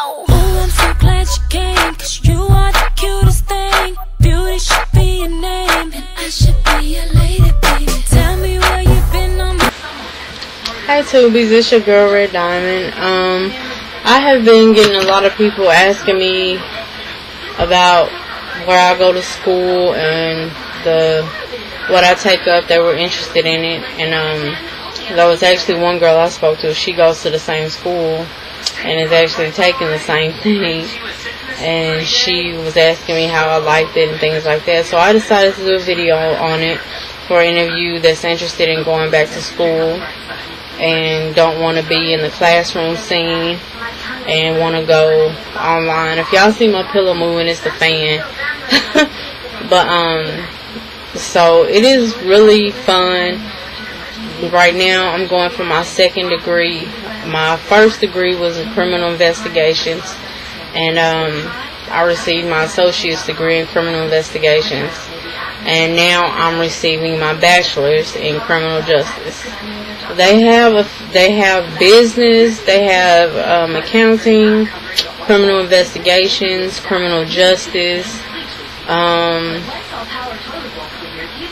Ooh, I'm so glad you came, 'cause you are the cutest thing. Beauty should be your name, and I should be your lady, baby. Tell me where you've been on my... Hi Tubies, it's your girl Red Diamond. I have been getting a lot of people asking me about where I go to school and what I take up. They were interested in it, and there was actually one girl I spoke to. She goes to the same school and is actually taking the same thing, and she was asking me how I liked it and things like that. So I decided to do a video on it for any of you that's interested in going back to school and don't want to be in the classroom scene and want to go online. If y'all see my pillow moving, it's the fan. But so it is really fun. Right now I'm going for my second degree. My first degree was in criminal investigations, and I received my associate's degree in criminal investigations, and now I'm receiving my bachelor's in criminal justice. They have business, they have accounting, criminal investigations, criminal justice.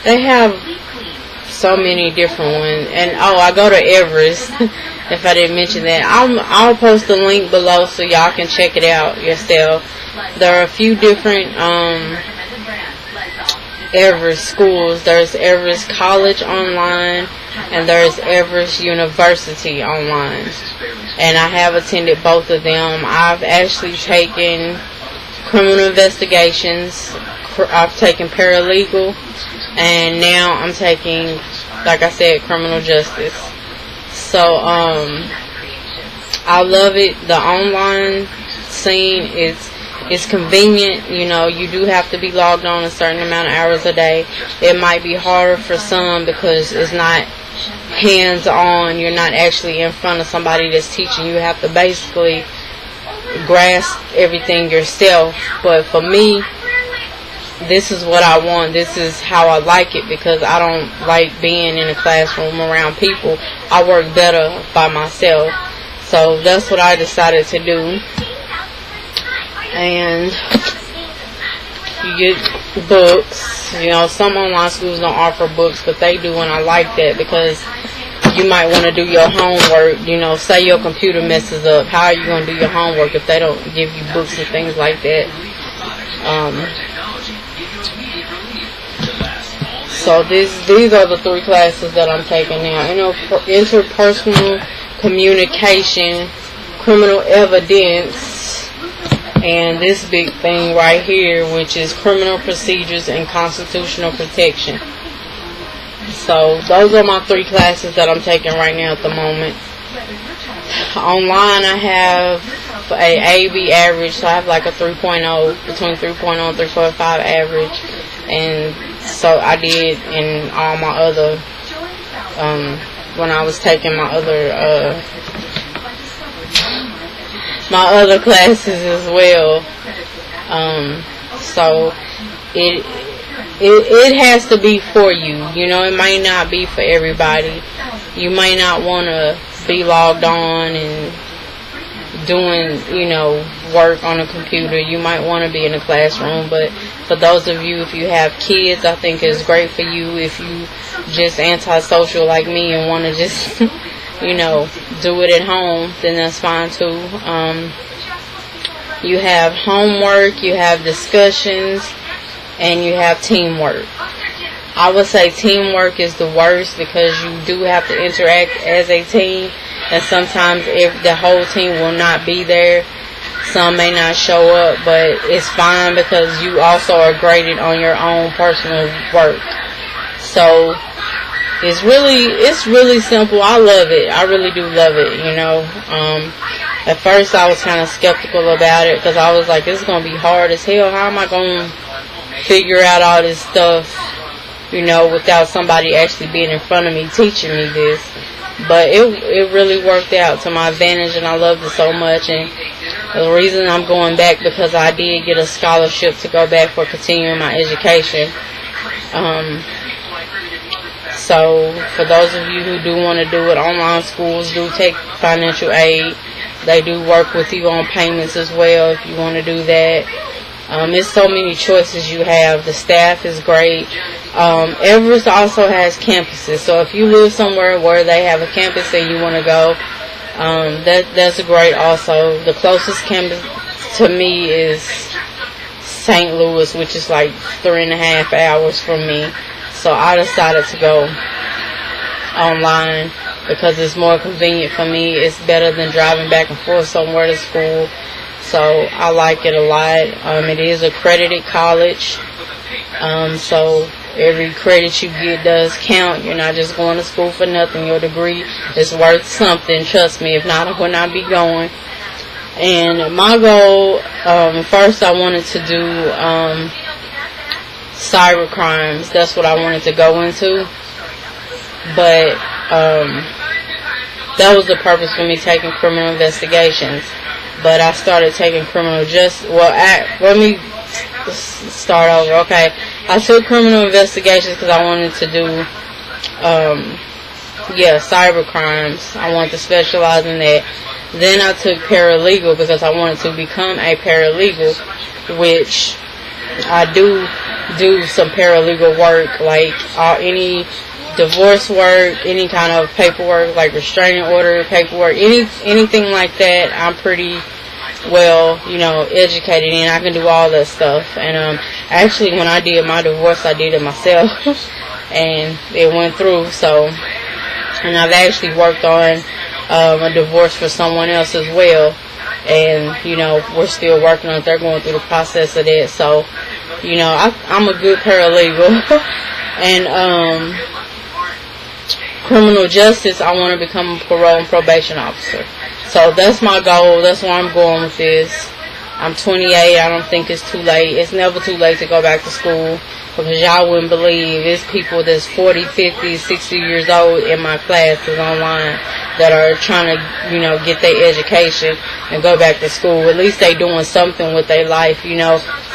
They have so many different ones. And oh, I go to Everest. If I didn't mention that, I'll post a link below so y'all can check it out yourself. There are a few different Everest schools. There's Everest College online, and there's Everest University online, and I have attended both of them. I've actually taken criminal investigations, I've taken paralegal, and now I'm taking, like I said, criminal justice. So I love it. The online scene is convenient. You know, you do have to be logged on a certain amount of hours a day. It might be harder for some because it's not hands-on. You're not actually in front of somebody that's teaching. You have to basically grasp everything yourself. But for me, this is what I want. This is how I like it, because I don't like being in a classroom around people. I work better by myself. So that's what I decided to do. And you get books. You know, some online schools don't offer books, but they do, and I like that, because you might want to do your homework. You know, say your computer messes up. How are you going to do your homework if they don't give you books and things like that? So these are the 3 classes that I'm taking now. Interpersonal communication, criminal evidence, and this big thing right here, which is criminal procedures and constitutional protection. So those are my 3 classes that I'm taking right now at the moment. Online I have a B average, so I have like a 3.0, between 3.0 and 3.5 average, and so I did in all my other, when I was taking my other classes as well. So it has to be for you. You know, it might not be for everybody. You might not want to be logged on and doing, you know, work on a computer. You might want to be in a classroom, but for those of you, if you have kids, I think it's great for you. If you just antisocial like me and want to just, you know, do it at home, then that's fine too. You have homework, you have discussions, and you have teamwork. I would say teamwork is the worst, because you do have to interact as a team, and sometimes if the whole team will not be there, some may not show up, but it's fine, because you also are graded on your own personal work. So it's really simple. I love it. I really do love it, you know. At first I was kind of skeptical about it, because I was like, it's going to be hard as hell. How am I going to figure out all this stuff, you know, without somebody actually being in front of me teaching me this? But it really worked out to my advantage, and I loved it so much. And the reason I'm going back, because I did get a scholarship to go back for continuing my education. So for those of you who do want to do it, online schools do take financial aid. They do work with you on payments as well if you want to do that. There's so many choices you have. The staff is great. Everest also has campuses, so if you live somewhere where they have a campus and you want to go, that's great also. The closest campus to me is St. Louis, which is like 3.5 hours from me. So I decided to go online because it's more convenient for me. It's better than driving back and forth somewhere to school. So I like it a lot. It is accredited college. So every credit you get does count. You're not just going to school for nothing. Your degree is worth something. Trust me. If not, I would not be going. And my goal, first I wanted to do cyber crimes. That's what I wanted to go into. But that was the purpose for me taking criminal investigations. But I started taking criminal justice. Well, let me start over. Okay, I took criminal investigations because I wanted to do, cyber crimes. I wanted to specialize in that. Then I took paralegal because I wanted to become a paralegal, which I do some paralegal work, like any divorce work, any kind of paperwork, like restraining order paperwork, anything like that. I'm pretty well, educated in. I can do all that stuff. And actually, when I did my divorce, I did it myself, and it went through. So, and I've actually worked on a divorce for someone else as well, and we're still working on it. They're going through the process of that. So, I'm a good paralegal. And criminal justice, I want to become a parole and probation officer. So that's my goal. That's where I'm going with this. I'm 28. I don't think it's too late. It's never too late to go back to school, because y'all wouldn't believe it's people that's 40, 50, 60 years old in my classes online that are trying to, get their education and go back to school. At least they doing something with their life.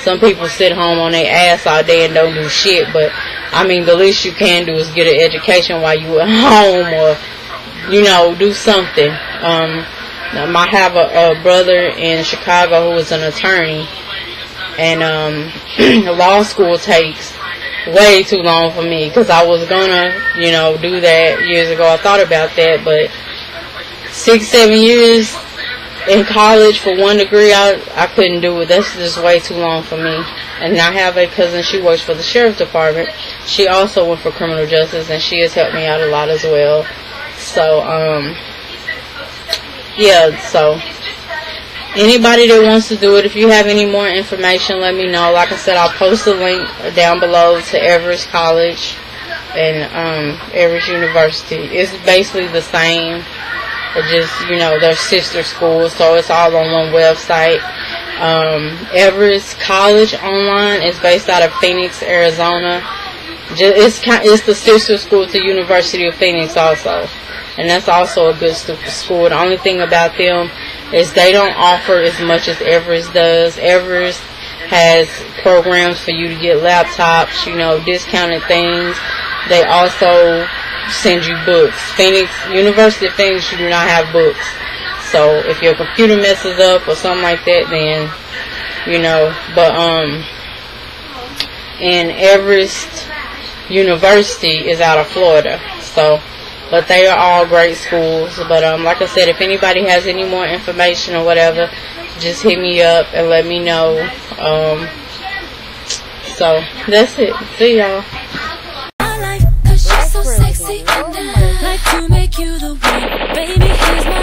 Some people sit home on their ass all day and don't do shit, but I mean, the least you can do is get an education while you at home, or do something. I have a brother in Chicago who is an attorney, and law school takes way too long for me, because I was gonna do that years ago. I thought about that, but 6-7 years in college for one degree, I couldn't do it. That's just way too long for me. And I have a cousin, she works for the sheriff's department. She also went for criminal justice, and she has helped me out a lot as well. So so anybody that wants to do it, if you have any more information, let me know. Like I said, I'll post a link down below to Everest College and Everest University. It's basically the same, but just, they're sister schools, so it's all on one website. Everest College Online is based out of Phoenix, Arizona. It's the sister school to University of Phoenix also. And that's also a good school. The only thing about them is they don't offer as much as Everest does. Everest has programs for you to get laptops, discounted things. They also send you books. University of Phoenix, you do not have books. So if your computer messes up or something like that, then, and Everest University is out of Florida. So, but they are all great schools. But like I said, if anybody has any more information or whatever, just hit me up and let me know. So that's it. See y'all. I like 'cause she's so sexy and I like to make you the one. Baby, here's my